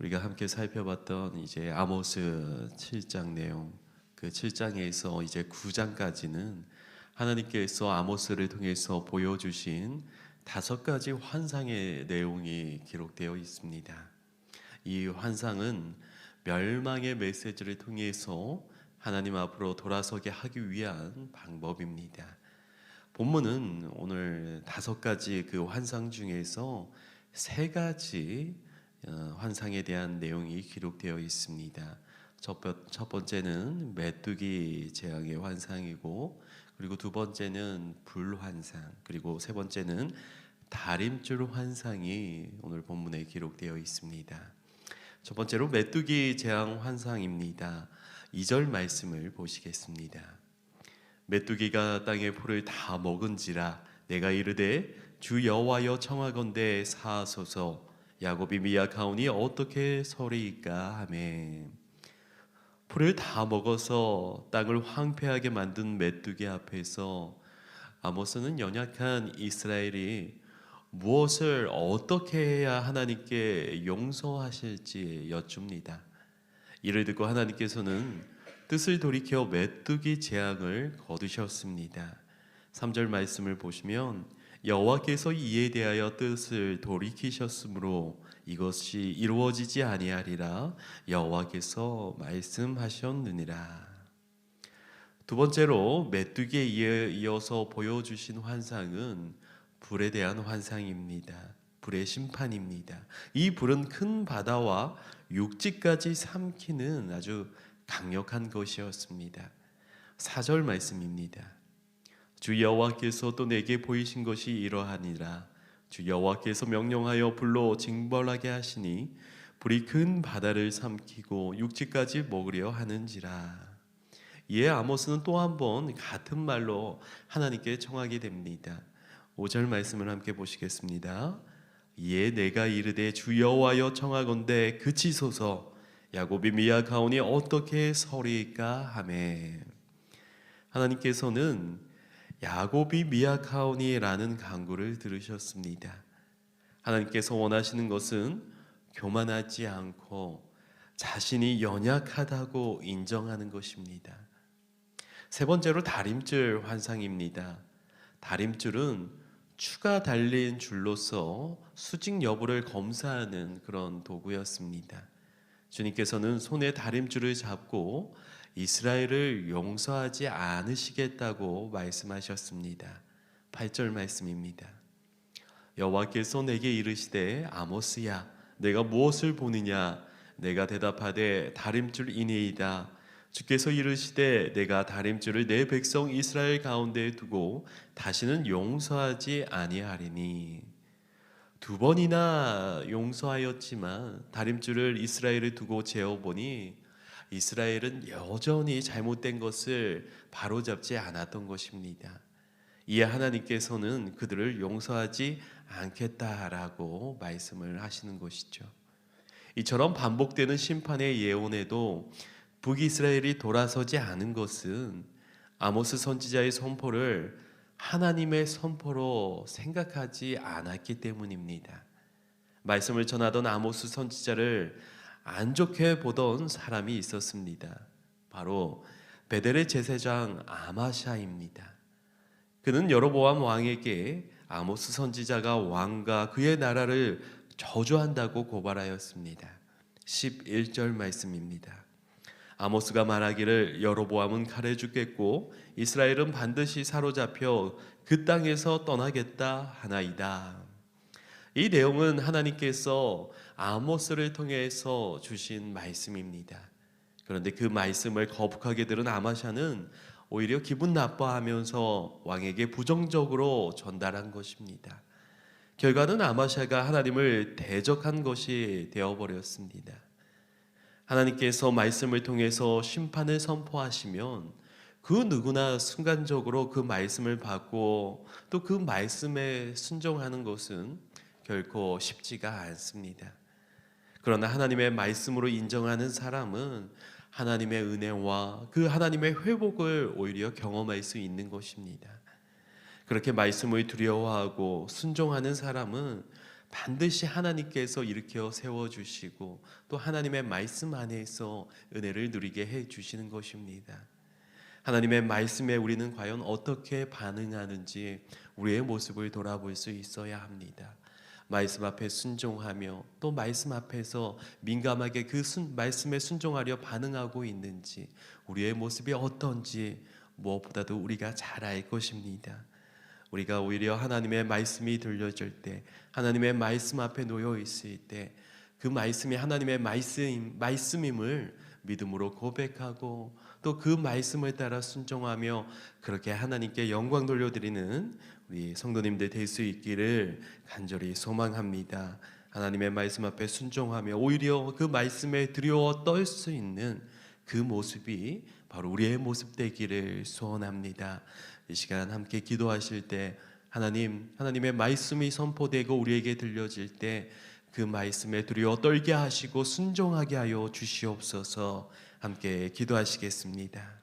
우리가 함께 살펴봤던 이제 아모스 7장 내용, 그 7장에서 이제 9장까지는 하나님께서 아모스를 통해서 보여주신 5가지 환상의 내용이 기록되어 있습니다. 이 환상은 멸망의 메시지를 통해서 하나님 앞으로 돌아서게 하기 위한 방법입니다. 본문은 오늘 5가지 그 환상 중에서 3가지 환상에 대한 내용이 기록되어 있습니다. 첫 번째는 메뚜기 재앙의 환상이고, 그리고 두 번째는 불환상, 그리고 세 번째는 다림줄 환상이 오늘 본문에 기록되어 있습니다. 첫 번째로 메뚜기 재앙 환상입니다. 2절 말씀을 보시겠습니다. 메뚜기가 땅의 풀을 다 먹은지라 내가 이르되 주 여호와여 청하건대 사하소서 야곱이 미약하오니 어떻게 서리이까 하매. 풀을 다 먹어서 땅을 황폐하게 만든 메뚜기 앞에서 아모스는 연약한 이스라엘이 무엇을 어떻게 해야 하나님께 용서하실지 여쭙니다. 이를 듣고 하나님께서는 뜻을 돌이켜 메뚜기 재앙을 거두셨습니다. 3절 말씀을 보시면 여호와께서 이에 대하여 뜻을 돌이키셨으므로 이것이 이루어지지 아니하리라 여호와께서 말씀하셨느니라. 두 번째로 메뚜기에 이어서 보여주신 환상은 불에 대한 환상입니다. 불의 심판입니다. 이 불은 큰 바다와 육지까지 삼키는 아주 강력한 것이었습니다. 4절 말씀입니다. 주 여호와께서 또 내게 보이신 것이 이러하니라. 주 여호와께서 명령하여 불로 징벌하게 하시니 불이 큰 바다를 삼키고 육지까지 먹으려 하는지라. 이에 아모스는 또 한 번 같은 말로 하나님께 청하게 됩니다. 5절 말씀을 함께 보시겠습니다. 이에 내가 이르되 주 여호와여 청하건대 그치소서 야곱이 미약하오니 어떻게 서리이까 하매. 하나님께서는 야곱이 미약하오니라는 간구를 들으셨습니다. 하나님께서 원하시는 것은 교만하지 않고 자신이 연약하다고 인정하는 것입니다. 세 번째로 다림줄 환상입니다. 다림줄은 추가 달린 줄로서 수직 여부를 검사하는 그런 도구였습니다. 주님께서는 손에 다림줄을 잡고 이스라엘을 용서하지 않으시겠다고 말씀하셨습니다. 8절 말씀입니다. 여호와께서 내게 이르시되 아모스야 내가 무엇을 보느냐. 내가 대답하되 다림줄이니이다. 주께서 이르시되 내가 다림줄을 내 백성 이스라엘 가운데에 두고 다시는 용서하지 아니하리니. 2번이나 용서하였지만 다림줄을 이스라엘에 두고 재어보니 이스라엘은 여전히 잘못된 것을 바로잡지 않았던 것입니다. 이에 하나님께서는 그들을 용서하지 않겠다라고 말씀을 하시는 것이죠. 이처럼 반복되는 심판의 예언에도 북이스라엘이 돌아서지 않은 것은 아모스 선지자의 선포를 하나님의 선포로 생각하지 않았기 때문입니다. 말씀을 전하던 아모스 선지자를 안 좋게 보던 사람이 있었습니다. 바로 베델의 제사장 아마샤입니다. 그는 여로보암 왕에게 아모스 선지자가 왕과 그의 나라를 저주한다고 고발하였습니다. 11절 말씀입니다. 아모스가 말하기를 여로보암은 칼에 죽겠고 이스라엘은 반드시 사로잡혀 그 땅에서 떠나겠다 하나이다. 이 내용은 하나님께서 아모스를 통해서 주신 말씀입니다. 그런데 그 말씀을 거북하게 들은 아마샤는 오히려 기분 나빠하면서 왕에게 부정적으로 전달한 것입니다. 결과는 아마샤가 하나님을 대적한 것이 되어버렸습니다. 하나님께서 말씀을 통해서 심판을 선포하시면 그 누구나 순간적으로 그 말씀을 받고 또 그 말씀에 순종하는 것은 결코 쉽지가 않습니다. 그러나 하나님의 말씀으로 인정하는 사람은 하나님의 은혜와 그 하나님의 회복을 오히려 경험할 수 있는 것입니다. 그렇게 말씀을 두려워하고 순종하는 사람은 반드시 하나님께서 일으켜 세워주시고 또 하나님의 말씀 안에서 은혜를 누리게 해주시는 것입니다. 하나님의 말씀에 우리는 과연 어떻게 반응하는지 우리의 모습을 돌아볼 수 있어야 합니다. 말씀 앞에 순종하며 또 말씀 앞에서 민감하게 그 말씀에 순종하려 반응하고 있는지 우리의 모습이 어떤지 무엇보다도 우리가 잘 알 것입니다. 우리가 오히려 하나님의 말씀이 들려질 때, 하나님의 말씀 앞에 놓여 있을 때 그 말씀이 하나님의 말씀임을 믿음으로 고백하고 또 그 말씀을 따라 순종하며 그렇게 하나님께 영광 돌려드리는 우리 성도님들 될 수 있기를 간절히 소망합니다. 하나님의 말씀 앞에 순종하며 오히려 그 말씀에 두려워 떨 수 있는 그 모습이 바로 우리의 모습 되기를 소원합니다. 이 시간 함께 기도하실 때 하나님의 말씀이 선포되고 우리에게 들려질 때 그 말씀에 두려워 떨게 하시고 순종하게 하여 주시옵소서. 함께 기도하시겠습니다.